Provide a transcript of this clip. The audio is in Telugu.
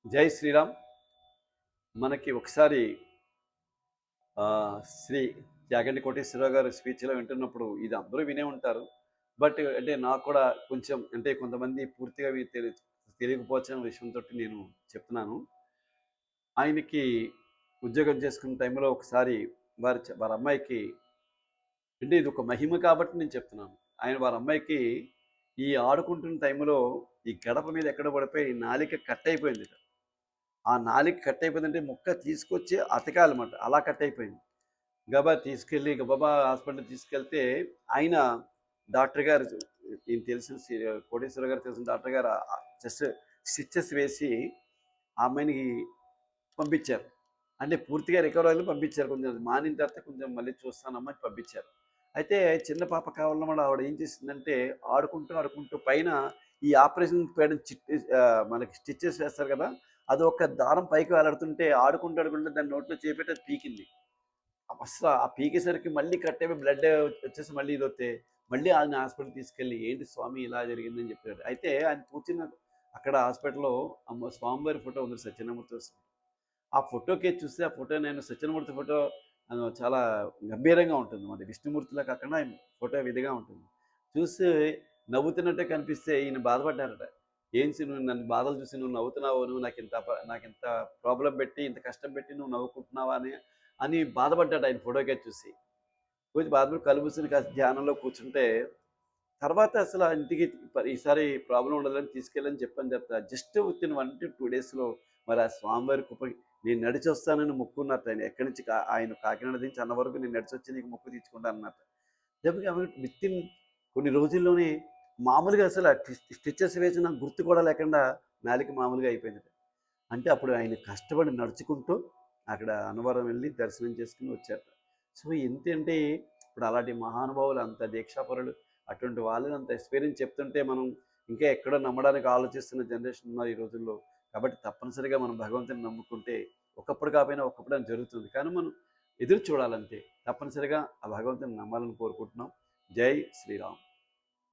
జై శ్రీరామ్. మనకి ఒకసారి శ్రీ యాగంటి కోటేశ్వరరావు గారి స్పీచ్లో వింటున్నప్పుడు ఇది అందరూ వినే ఉంటారు. బట్ అంటే నాకు కూడా కొంచెం అంటే కొంతమంది పూర్తిగా తెలియకపోవచ్చిన విషయంతో నేను చెప్తున్నాను. ఆయనకి ఉద్యోగం చేసుకున్న టైంలో ఒకసారి వారి అమ్మాయికి, అంటే ఇది ఒక మహిమ కాబట్టి నేను చెప్తున్నాను. వారి అమ్మాయికి ఈ ఆడుకుంటున్న టైంలో ఈ గడప మీద ఎక్కడ పడిపోయి నాలిక కట్ అయిపోయింది. ఆ నాలిక కట్ అయిపోయిందంటే ముక్క తీసుకొచ్చి అతకాలన్నమాట. అలా కట్ అయిపోయింది. తీసుకెళ్ళి గబగబా హాస్పిటల్‌కి తీసుకెళ్తే ఆయన డాక్టర్ గారు, ఈయన తెలిసిన కోటేశ్వర గారు తెలిసిన డాక్టర్ గారు జస్ట్ స్టిచెస్ వేసి ఆ అమ్మాయిని పంపించారు. అంటే పూర్తిగా రికవర్ అయ్యి పంపించారు. కొంచెం మానిన తర్వాత కొంచెం మళ్ళీ చూస్తానమ్మా అని పంపించారు. అయితే చిన్న పాప కావాలన్న వల్ల ఆవిడ ఏం చేసిందంటే ఆడుకుంటూ పైన ఈ ఆపరేషన్ చేయడం మనకి స్టిచెస్ వేస్తారు కదా! అది ఒక దారం పైకి వేలాడుతుంటే ఆడుకుంటూ దాన్ని నోట్లో చేపెట్టి అది పీకింది. అసల ఆ పీకేసరికి మళ్ళీ కట్ అయిపోయి బ్లడ్ వచ్చేసి మళ్ళీ ఇదొత్తే, మళ్ళీ ఆయన హాస్పిటల్‌కి తీసుకెళ్ళి, "ఏంటి స్వామి ఇలా జరిగిందని" చెప్పాడు. అయితే ఆయన కూర్చున్న అక్కడ హాస్పిటల్‌లో స్వామివారి ఫోటో ఉంది, సత్యనారాయణమూర్తి స్వామి. ఆ ఫోటోకేసి చూస్తే ఆ ఫోటో నేను సత్యనారాయణమూర్తి ఫోటో చాలా గంభీరంగా ఉంటుంది. మరి విష్ణుమూర్తిలా కాకుండా ఆయన ఫోటో విధిగా ఉంటుంది. చూసి నవ్వుతున్నట్టే కనిపిస్తే ఈయన బాధపడ్డారట. "ఏం నువ్వు నన్ను బాధలు చూసి నువ్వు నవ్వుతున్నావు, నువ్వు నాకింత ప్రాబ్లమ్ పెట్టి, ఇంత కష్టం పెట్టి నువ్వు నవ్వుకుంటున్నావా" అని అని బాధపడ్డాడు ఆయన ఫోటోకేసి చూసి. కొంచెం బాధపడి కళ్ళు మూసుకొని కాస్త ధ్యానంలో కూర్చుంటే, తర్వాత అసలు ఇంటికి ఈసారి ప్రాబ్లమ్ ఉండదని తీసుకెళ్ళని చెప్పని చెప్తా. జస్ట్ వితిన్ 1-2 డేస్‌లో మరి ఆ స్వామివారి కృపకి నేను నడిచొస్తానని మొక్కుకున్నట్టు ఆయన. ఎక్కడి నుంచి ఆయన కాకినాడ నుంచి అన్న వరకు నేను నడిచొచ్చి నీకు మొక్కు తీర్చుకుంటాను అన్నట్టు. దెబ్బకి ఆమె వితిన్ కొన్ని రోజుల్లోనే మామూలుగా అసలు స్టిచెస్ వేసిన గుర్తు కూడా లేకుండా నాలిక మామూలుగా అయిపోయిందట. అంటే అప్పుడు ఆయన కష్టపడి నడుచుకుంటూ అక్కడ అన్నవరం వెళ్ళి దర్శనం చేసుకొని వచ్చారట. సో ఏంటంటే ఇప్పుడు అలాంటి మహానుభావులు, అంత దీక్షాపరులు, అటువంటి వాళ్ళని అంత ఎక్స్పీరియన్స్ చెప్తుంటే మనం ఇంకా ఎక్కడో నమ్మడానికి ఆలోచిస్తున్న జనరేషన్ ఉన్నారు ఈ రోజుల్లో. కాబట్టి తప్పనిసరిగా మనం భగవంతుని నమ్ముకుంటే ఒకప్పుడు కాకపోయినా ఒకప్పుడు అని జరుగుతుంది. కానీ మనం ఎదురు చూడాలంతే. తప్పనిసరిగా ఆ భగవంతుని నమ్మాలని కోరుకుంటున్నాం. జై శ్రీరామ్.